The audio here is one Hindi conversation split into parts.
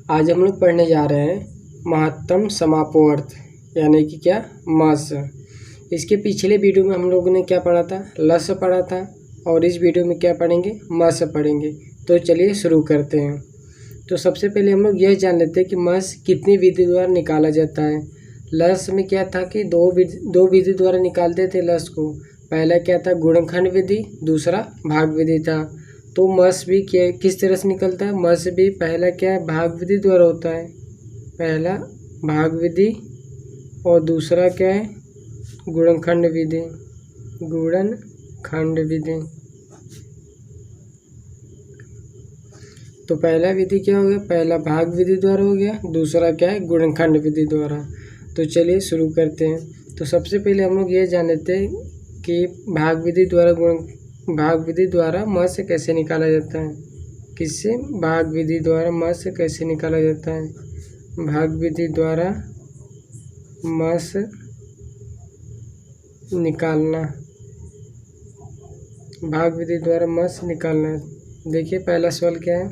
आज हम लोग पढ़ने जा रहे हैं महत्तम समापवर्त यानी कि क्या मस। इसके पिछले वीडियो में हम लोगों ने क्या पढ़ा था, लस पढ़ा था, और इस वीडियो में क्या पढ़ेंगे, मस पढ़ेंगे। तो चलिए शुरू करते हैं। तो सबसे पहले हम लोग यह जान लेते हैं कि मस कितनी विधि द्वारा निकाला जाता है। लस में क्या था कि दो विधि द्वारा निकालते थे लस को। पहला क्या था, गुणनखंड विधि, दूसरा भाग विधि था। तो मस भी क्या किस तरह से निकलता है, मस भी पहला क्या है, भाग विधि द्वारा होता है। पहला भाग विधि और दूसरा क्या है, गुणनखंड विधि। गुणनखंड विधि। तो पहला विधि क्या हो गया, पहला भाग विधि द्वारा हो गया, दूसरा क्या है, गुणनखंड विधि द्वारा। तो चलिए शुरू करते हैं। तो सबसे पहले हम लोग ये जान लेते हैं कि भाग विधि द्वारा मस कैसे निकाला जाता है। किससे, भाग विधि द्वारा मस कैसे निकाला जाता है। भाग विधि द्वारा मस निकालना, भाग विधि द्वारा मस निकालना। देखिए पहला सवाल क्या है,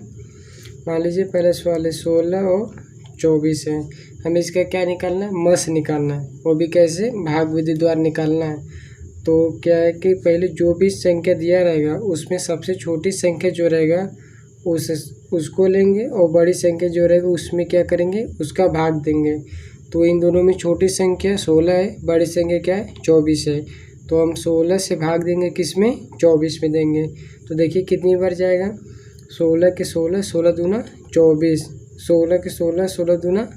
मान लीजिए पहला सवाल है 16 और 24 है। हमें इसका क्या निकालना है, मस निकालना है। वो भी कैसे, भाग विधि द्वारा निकालना है। तो क्या है कि पहले जो भी संख्या दिया रहेगा उसमें सबसे छोटी संख्या जो रहेगा उसको लेंगे, और बड़ी संख्या जो रहेगा उसमें क्या करेंगे, उसका भाग देंगे। तो इन दोनों में छोटी संख्या 16 है, बड़ी संख्या क्या है, 24 है। तो हम 16 से भाग देंगे किस में, 24 में देंगे। तो देखिए कितनी बार जाएगा, 16 के 16, 16 दूना 24, 16 के 16, 16 दूना,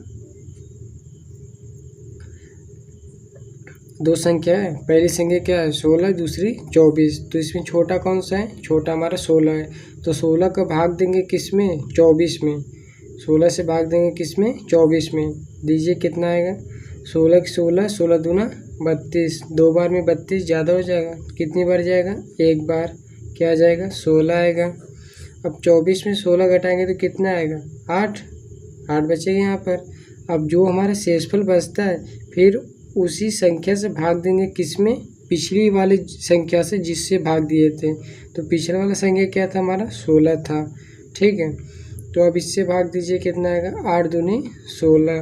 दो संख्या है, पहली संख्या क्या है 16, दूसरी 24। तो इसमें छोटा कौन सा है, छोटा हमारा 16 है। तो 16 का भाग देंगे किस में, 24 में। 16 से भाग देंगे किस में, 24 में। दीजिए कितना आएगा, 16 के 16, 16 दूना 32, दो बार में 32 ज़्यादा हो जाएगा। कितनी बार जाएगा, एक बार। क्या आ जाएगा, 16 आएगा। अब 24 में 16 घटाएंगे तो कितना आएगा, 8 बचेगा यहाँ पर। अब जो हमारा शेषफल बचता है फिर उसी संख्या से भाग देंगे किसमें, पिछली वाली संख्या से जिससे भाग दिए थे। तो पिछला वाला संख्या क्या था हमारा, 16 था। ठीक है, तो अब इससे भाग दीजिए, कितना आएगा, 8 दूनी 16।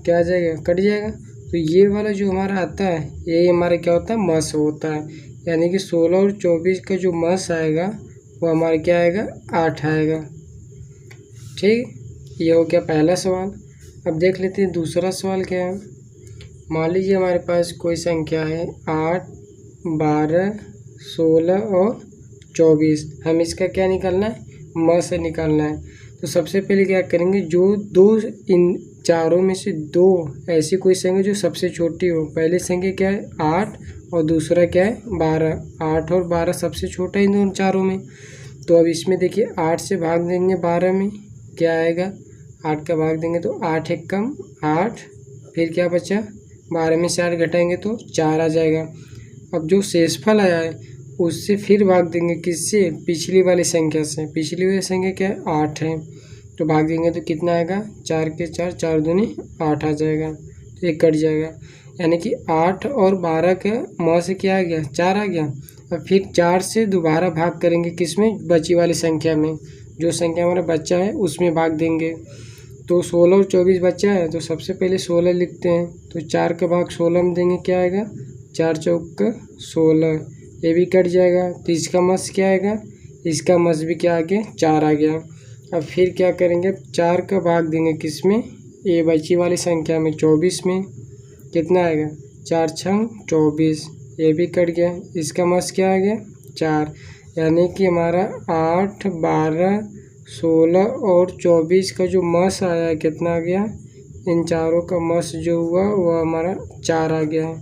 क्या आ जाएगा, कट जाएगा। तो ये वाला जो हमारा आता है ये हमारा क्या होता है, मस होता है। यानी कि 16 और 24 का जो मस आएगा वो हमारा क्या आएगा, 8 आएगा। ठीक, ये हो गया पहला सवाल। अब देख लेते हैं दूसरा सवाल क्या है। मान लीजिए हमारे पास कोई संख्या है 8, 12, 16 और 24। हम इसका क्या निकालना है, मस निकालना है। तो सबसे पहले क्या करेंगे, जो दो इन चारों में से दो ऐसी कोई संख्या जो सबसे छोटी हो। पहली संख्या क्या है 8 और दूसरा क्या है 12। 8 और 12 सबसे छोटा इन दोनों चारों में। तो अब इसमें देखिए 8 से भाग देंगे 12 में, क्या आएगा, 8 का भाग देंगे तो 8 एक कम 8, फिर क्या बचा, 12 में से 8 घटाएंगे तो 4 आ जाएगा। अब जो शेषफल आया है उससे फिर भाग देंगे किससे, पिछली वाली संख्या से। पिछली वाली संख्या क्या है, 8 है। तो भाग देंगे तो कितना आएगा, 4 के 4, 4 दूनी 8 आ जाएगा। तो ये कट जाएगा। यानी कि 8 और 12 का मौ से क्या आ गया, 4 आ गया। और फिर 4 से दोबारा भाग करेंगे किस में, बची वाली संख्या में। जो संख्या हमारा बच्चा है उसमें भाग देंगे। तो 16 और 24 बचा है, तो सबसे पहले 16 लिखते हैं। तो 4 का भाग 16 में देंगे, क्या आएगा, 4 चौक 16। ये भी कट जाएगा। तो इसका मस क्या आएगा, इसका मस भी क्या आ गया, 4 आ गया। अब फिर क्या करेंगे, 4 का भाग देंगे किस में, ये बची वाली संख्या में 24 में। कितना आएगा, 4 छंग 24। ये भी कट गया। इसका मस क्या आ गया, 4। यानी कि हमारा 8, 12, 16 और 24 का जो मस आया है कितना आ गया, इन चारों का मस जो हुआ वो हमारा 4 आ गया है।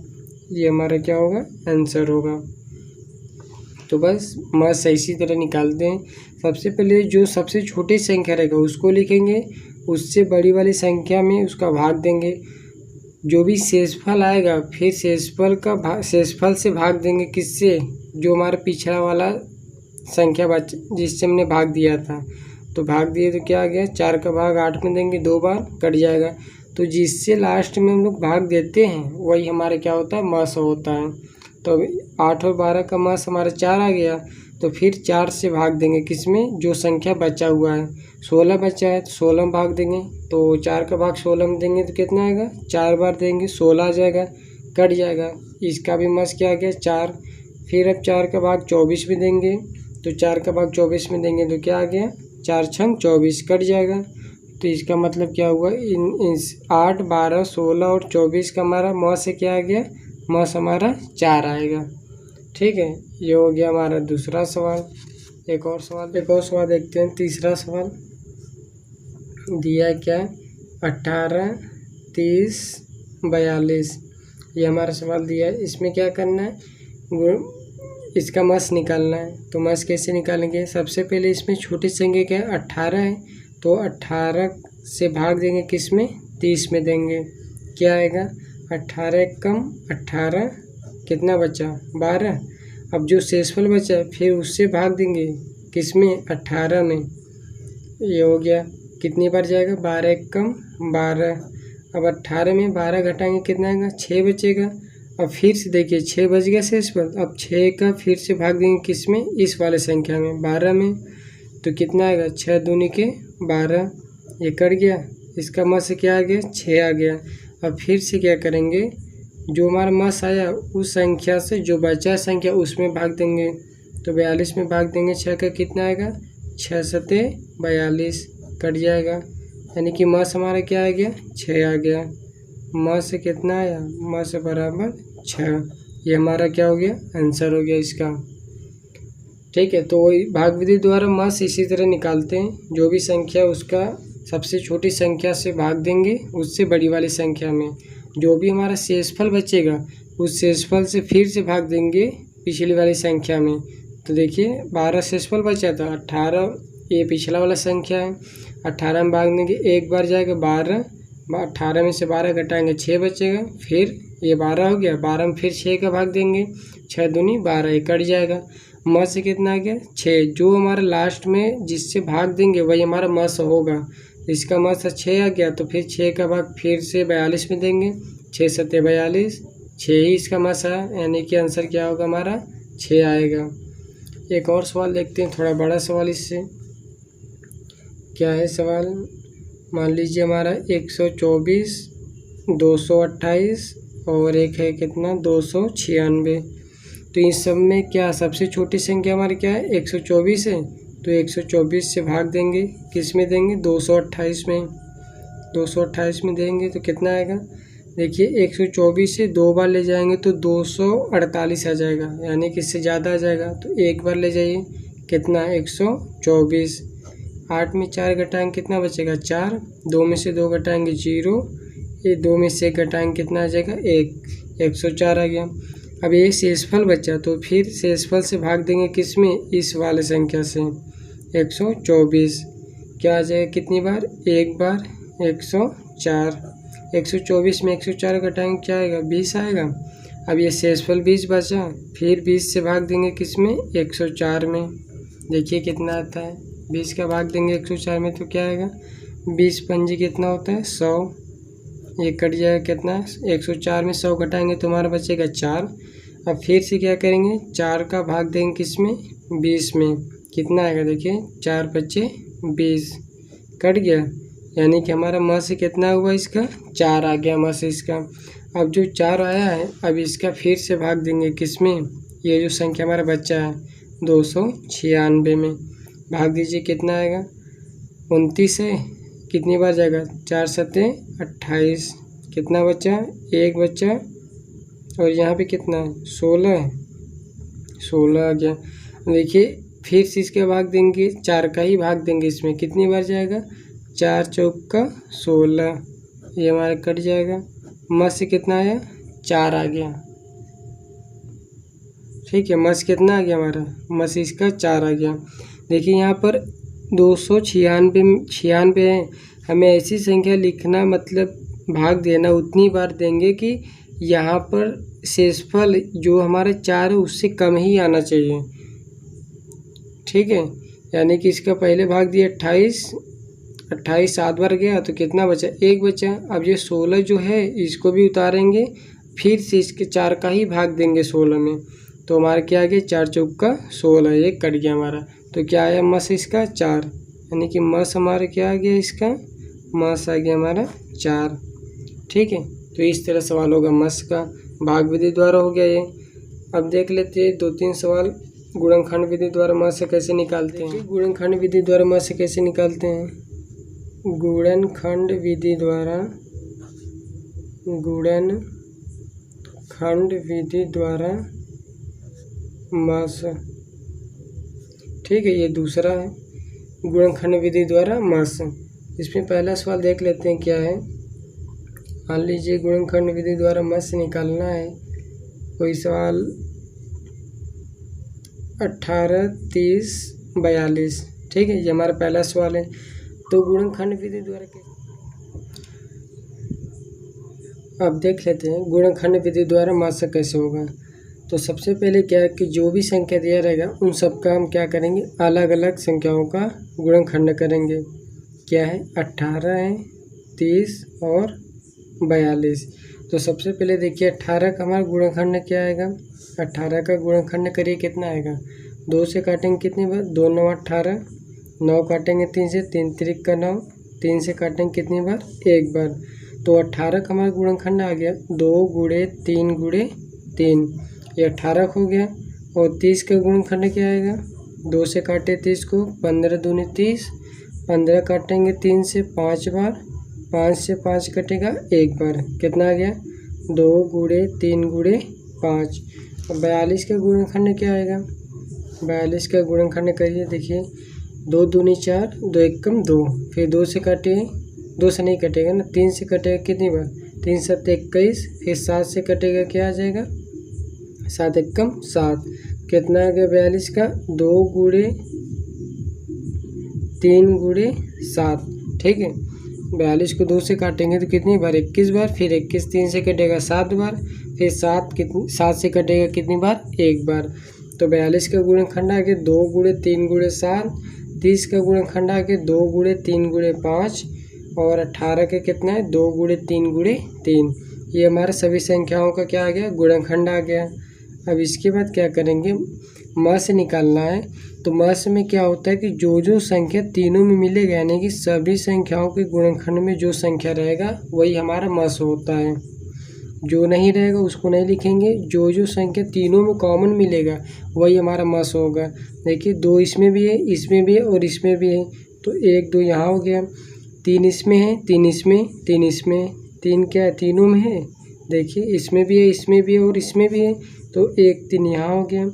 ये हमारा क्या होगा, आंसर होगा। तो बस मस इसी तरह निकालते हैं। सबसे पहले जो सबसे छोटी संख्या रहेगा उसको लिखेंगे, उससे बड़ी वाली संख्या में उसका भाग देंगे। जो भी शेषफल आएगा फिर शेषफल से भाग देंगे किससे, जो हमारा पिछड़ा वाला संख्या जिससे हमने भाग दिया था। तो भाग दिए तो क्या आ गया, 4 का भाग 8 में देंगे, 2 बार कट जाएगा। तो जिससे लास्ट में हम लोग भाग देते हैं वही हमारा क्या होता है, मस होता है। तो 8 और 12 का मस हमारा 4 आ गया। तो फिर 4 से भाग देंगे किसमें, जो संख्या बचा हुआ है। 16 बचा है तो 16 में भाग देंगे, तो 4 का भाग 16 में देंगे तो कितना आएगा, 4 बार देंगे 16 आ जाएगा, कट जाएगा। इसका भी मस क्या आ गया 4। फिर अब 4 का भाग 24 में देंगे, तो 4 का भाग 24 में देंगे तो क्या आ गया, 4 छंग 24, कट जाएगा। तो इसका मतलब क्या हुआ, इन 8, 12, 16 और 24 का हमारा मस से क्या आ गया, मस हमारा 4 आएगा। ठीक है, ये हो गया हमारा दूसरा सवाल। एक और सवाल देखते हैं। तीसरा सवाल दिया क्या, 18, 30, 42, ये हमारा सवाल दिया है। इसमें क्या करना है, इसका मस निकालना है। तो मस कैसे निकालेंगे, सबसे पहले इसमें छोटी संख्या क्या है, 18 है, तो 18 से भाग देंगे किस में, 30 में देंगे। क्या आएगा, 18 कम 18, कितना बचा 12। अब जो शेषफल बचा है फिर उससे भाग देंगे किस में, 18 में। ये हो गया, कितनी बार जाएगा, 12 कम 12। अब 18 में 12 घटाएंगे कितना आएगा, 6 बचेगा। अब फिर से देखिए 6 बच गया शेषफल। अब 6 का फिर से भाग देंगे किस में, इस वाले संख्या में 12 में, तो कितना आएगा, 6 दूनी के 12, ये कट गया। इसका मस से क्या आ गया, 6 आ गया। अब फिर से क्या करेंगे, जो हमारा मस आया उस संख्या से जो बचा संख्या उसमें भाग देंगे, तो 42 में भाग देंगे। 6 का कितना आएगा, 6 सते 42, कट जाएगा। यानी कि मस हमारा क्या आ गया, 6 आ गया। मस से कितना आया, मस बराबर 6। ये हमारा क्या हो गया, आंसर हो गया इसका। ठीक है, तो वही भाग विधि द्वारा मस इसी तरह निकालते हैं। जो भी संख्या उसका सबसे छोटी संख्या से भाग देंगे उससे बड़ी वाली संख्या में। जो भी हमारा शेषफल बचेगा उस शेषफल से फिर से भाग देंगे पिछली वाली संख्या में। तो देखिए 12 शेषफल बचा था, 18 ये पिछला वाला संख्या है, 18 में भाग देंगे, एक बार जाएगा 12, 18 में से 12 घटाएंगे 6 बचेगा। फिर ये 12 हो गया, 12 में फिर 6 का भाग देंगे, 6 दूनी 12, ये कट जाएगा। मस से कितना आ गया, 6। जो हमारा लास्ट में जिससे भाग देंगे वही हमारा मस होगा। इसका मस 6 आ गया, तो फिर 6 का भाग फिर से 42 में देंगे, 6 सत्ते 42, 6 ही इसका मस है, यानी कि आंसर क्या होगा हमारा 6 आएगा। एक और सवाल देखते हैं, थोड़ा बड़ा सवाल। इससे क्या है सवाल, मान लीजिए हमारा 124, 228 और एक है कितना 296। तो इन सब में क्या सबसे छोटी संख्या हमारी क्या है, 124 है, तो 124 से भाग देंगे किस में देंगे, 228 में। 228 में देंगे तो कितना आएगा, देखिए 124 से 2 बार ले जाएंगे तो 248 आ जाएगा, यानी कि इससे ज़्यादा आ जाएगा। तो एक बार ले जाइए, कितना 124। 8 में 4 घटाएंगे कितना बचेगा, 4। 2 में से 2 घटाएंगे 0, ये 2 में से 1 घटाएंगे कितना आ जाएगा, 1। 104 आ गया। अब ये शेषफल बचा, तो फिर शेषफल से भाग देंगे किस में, इस वाले संख्या से, 124। क्या आ जाएगा, कितनी बार, एक बार, 104। 124 में 104 घटाएंगे क्या आएगा, 20 आएगा। अब ये शेषफल 20 बचा, फिर 20 से भाग देंगे किस में, 104 में। देखिए कितना आता है, 20 का भाग देंगे 104 में तो क्या आएगा, 20 पंजी कितना होता है, 100। ये कट जाएगा कितना, 104 में 100 घटाएंगे तो हमारा बचेगा 4। अब फिर से क्या करेंगे, 4 का भाग देंगे किस में, 20 में, कितना आएगा, देखिए 4 बचे 20, कट गया। यानी कि हमारा मस से कितना हुआ, इसका 4 आ गया मस इसका। अब जो 4 आया है, अब इसका फिर से भाग देंगे किस में, ये जो संख्या हमारा बच्चा है 296 में, भाग दीजिए कितना आएगा, 29 है, कितनी बार जाएगा, 4 सत्ते 28, कितना बचा, 1 बचा, और यहाँ पे कितना है, 16 है, 16 आ गया। देखिए फिर से इसके भाग देंगे, 4 का ही भाग देंगे इसमें, कितनी बार जाएगा, 4 चौका 16, ये हमारा कट जाएगा। मस से कितना आया, 4 आ गया। ठीक है, मस कितना आ गया हमारा, मस इसका 4 आ गया। देखिए यहाँ पर 296 है, हमें ऐसी संख्या लिखना, मतलब भाग देना उतनी बार देंगे कि यहाँ पर शेषफल जो हमारे 4 है उससे कम ही आना चाहिए। ठीक है, यानी कि इसका पहले भाग दिया 28, 7 बार गया तो कितना बचा, 1 बचा। अब ये 16 जो है इसको भी उतारेंगे, फिर से इसके 4 का ही भाग देंगे 16 में, तो हमारा क्या आ गया 4 चौका 16, ये कट गया हमारा। तो क्या आया मस इसका 4, यानी कि मस हमारा क्या आ गया इसका मस आ गया हमारा 4। ठीक है, तो इस तरह सवाल होगा मस का, भाग विधि द्वारा हो गया ये। अब देख लेते हैं 2-3 सवाल गुणनखंड विधि द्वारा मस से कैसे निकालते हैं। गुणनखंड विधि द्वारा मस से कैसे निकालते हैं, गुणनखंड विधि द्वारा मस। ठीक है, ये दूसरा है गुणनखंड विधि द्वारा मस। इसमें पहला सवाल देख लेते हैं क्या है। मान लीजिए गुणनखंड विधि द्वारा मस निकालना है, कोई सवाल 18, 30, 42। ठीक है, ये हमारा पहला सवाल है। तो गुणनखंड विधि द्वारा अब देख लेते हैं गुणनखंड विधि द्वारा मस कैसे होगा। तो सबसे पहले क्या है कि जो भी संख्या दिया रहेगा उन सबका हम क्या करेंगे, अलग अलग संख्याओं का गुणनखंड करेंगे। क्या है 18 है, 30 और 42। तो सबसे पहले देखिए 18 का हमारा गुणनखंड क्या आएगा, 18 का गुणनखंड करिए कितना आएगा, 2 से काटेंगे कितनी बार, 2 9 18, 9 काटेंगे 3 से, 3 त्रिक का 9, 3 से काटेंगे कितनी बार, 1 बार। तो 18 का हमारा गुणनखंड आ गया 2 गुणे 3 गुणे 3, ये 18 हो गया। और 30 का गुणनखंड क्या आएगा, 2 से काटे 30 को, 15 दूनी 30, 15 काटेंगे 3 से 5 बार, 5 से 5 कटेगा 1 बार, कितना आ गया 2 गुणे 3 गुणे 5। और 42 का गुणनखंड क्या आएगा, 42 का गुणनखंड करिए, देखिए 2 दूनी 4, 2 एकम 2, फिर 2 से काटिए, 2 से नहीं कटेगा ना, 3 से कटेगा कितनी बार, 3 7 21, फिर 7 से कटेगा क्या आ जाएगा 7 एकम 7, कितना आ गया 42 का 2 गुणे 3 गुणे 7। ठीक है, 42 को 2 से काटेंगे तो कितनी बार 21 बार, फिर 21 3 से कटेगा 7 बार, फिर 7 से कटेगा कितनी बार 1 बार। तो 42 का गुणनखंड आ गया 2 गुणे 3 गुणे 7, 30 का गुणनखंड आ गया 2 गुणे 3 गुणे 5, और 18 का कितना है 2 गुणे 3 गुणे 3। ये हमारे सभी संख्याओं का क्या आ गया गुणनखंड आ गया। अब इसके बाद क्या करेंगे, मस निकालना है। तो मस में क्या होता है कि जो संख्या तीनों में मिलेगा, यानी कि सभी संख्याओं के गुणनखंड में जो संख्या रहेगा वही हमारा मस होता है। जो नहीं रहेगा उसको नहीं लिखेंगे, जो संख्या तीनों में कॉमन मिलेगा वही हमारा मस होगा। देखिए 2 इसमें भी है, इसमें भी है और इसमें भी है, तो 1 2 यहाँ हो गया, 3 इसमें है, 3 इसमें, 3 इसमें, 3 क्या है तीनों में है, देखिए इसमें भी है, इसमें भी है और इसमें भी है, तो 1 3 यहाँ हो गया।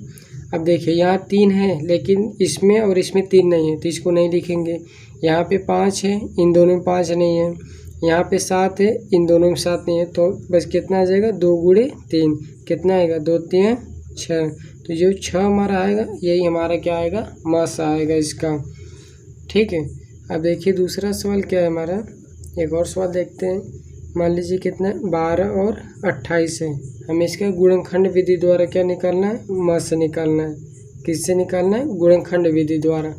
अब देखिए यहाँ 3 है लेकिन इसमें और इसमें 3 नहीं है, तो इसको नहीं लिखेंगे। यहाँ पे 5 है, इन दोनों में 5 नहीं है। यहाँ पे 7 है, इन दोनों में 7 नहीं है, तो बस कितना आ जाएगा 2 गुणे 3, कितना आएगा 2 3 6। तो जो 6 हमारा आएगा यही हमारा क्या आएगा मस आएगा इसका। ठीक है, अब देखिए दूसरा सवाल क्या है हमारा, एक और सवाल देखते हैं। मान लीजिए कितना 12 और 28 है, हमें इसका गुणनखंड विधि द्वारा क्या निकालना है, मस निकालना है। किससे निकालना है, गुणनखंड विधि द्वारा।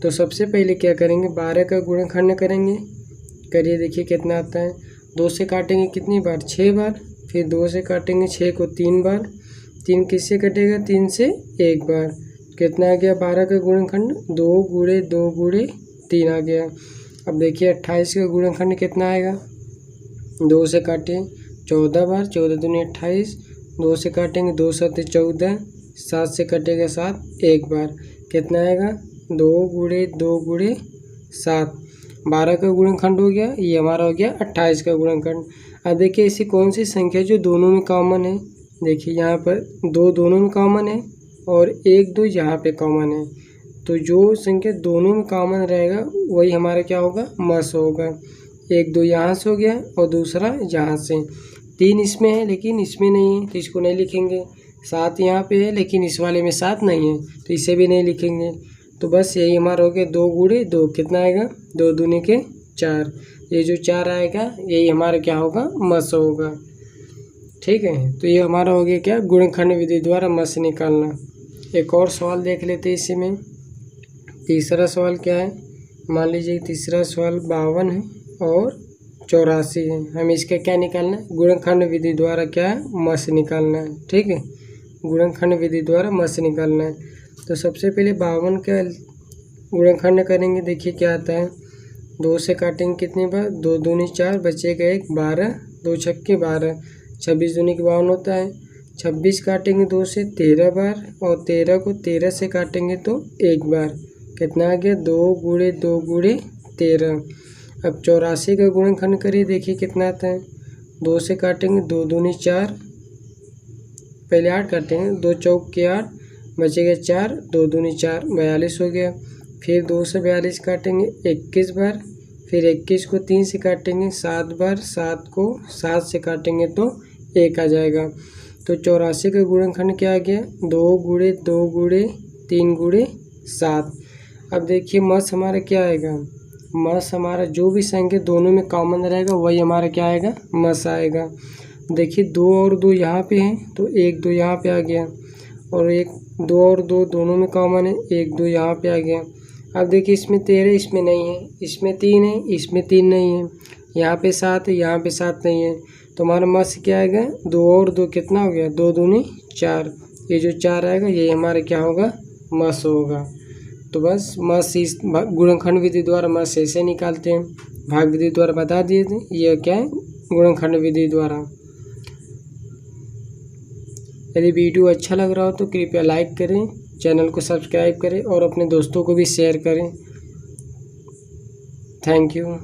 तो सबसे पहले क्या करेंगे, 12 का गुणनखंड करेंगे, करिए देखिए कितना आता है। 2 से काटेंगे कितनी बार 6 बार, फिर 2 से काटेंगे 6 को 3 बार, 3 किससे कटेगा 3 से 1 बार, कितना आ गया 12 का गुणनखंड 2 गुणे 2 गुणे 3 आ गया। अब देखिए 28 का गुणनखंड कितना आएगा, 2 से काटें 14 बार, 14 दूनी 28, 2 से काटेंगे 2 7 14, 7 से कटेगा 7 1 बार, कितना आएगा 2 गुणे 2 गुणे 7। 12 का गुणनखंड हो गया, ये हमारा हो गया 28 का गुणनखंड। अब देखिए ऐसी कौन सी संख्या जो दोनों में कॉमन है, देखिए यहाँ पर 2 दोनों में कॉमन है और 1 2 यहाँ पे कॉमन है। तो जो संख्या दोनों में कॉमन रहेगा वही हमारा क्या होगा मस होगा। 1 2 यहाँ से हो गया और दूसरा यहाँ से। 3 इसमें है लेकिन इसमें नहीं है, तो इसको नहीं लिखेंगे। 7 यहाँ पे है लेकिन इस वाले में 7 नहीं है, तो इसे भी नहीं लिखेंगे। तो बस यही हमारा हो गया 2 गुणे 2, कितना आएगा 2 दूनी के 4। ये जो 4 आएगा यही हमारा क्या होगा मस होगा। ठीक है, तो ये हमारा हो गया क्या गुणनखंड विधि द्वारा मस निकालना। एक और सवाल देख लेते हैं इसी में। तीसरा सवाल क्या है, मान लीजिए तीसरा सवाल 52 है और 84 है, हमें इसका क्या निकालना है, गुणनखंड विधि द्वारा क्या है मस निकालना है। ठीक है, गुणनखंड विधि द्वारा मस निकालना है। तो सबसे पहले 52 का गुणनखंड करेंगे। देखिए क्या आता है, 2 से काटेंगे कितनी बार, 2 दूनी 4, बचेगा 1, 12, 2 छक्के 12, 26 दूनी 52 होता है। 26 काटेंगे 2 से 13 बार, और 13 को 13 से काटेंगे तो 1 बार। कितना आ गया, 2 गुणे 2 गुणे 13। अब 84 का गुणनखंड करिए, देखिए कितना आता है। 2 से काटेंगे, 2 दूनी 4, पहले 8 काटेंगे, 2 चौक के 8, बचेगा 4, 2 दूनी 4, 42 हो गया। फिर 2 से 42 काटेंगे 21 बार, फिर 21 को 3 से काटेंगे 7 बार, 7 को 7 से काटेंगे तो 1 आ जाएगा। तो 84 का गुणनखंड क्या आ गया, 2 गुणे 2 गुणे 3 गुणे 7। अब देखिए मस हमारा क्या आएगा, मस हमारा जो भी संख्या दोनों में कॉमन रहेगा वही हमारा क्या आएगा, मस आएगा। देखिए 2 और 2 यहाँ पे हैं तो 1 2 यहाँ पे आ गया, और 2 और 2 दोनों में कॉमन है, 1 2 यहाँ पे आ गया। अब देखिए इसमें 13, इसमें नहीं है, इसमें 3 है, इसमें 3 नहीं है, यहाँ पे 7 है, यहाँ पे 7 नहीं है। तो हमारा मस क्या आएगा, 2 और 2 कितना हो गया, 2 दूनी 4, ये जो 4 आएगा ये हमारा क्या होगा, मस होगा। तो बस मस इस गुणनखंड विधि द्वारा मस ऐसे निकालते हैं, भाग विधि द्वारा बता दिए थे, ये क्या है, गुणनखंड विधि द्वारा। यदि वीडियो अच्छा लग रहा हो तो कृपया लाइक करें, चैनल को सब्सक्राइब करें और अपने दोस्तों को भी शेयर करें। Thank you.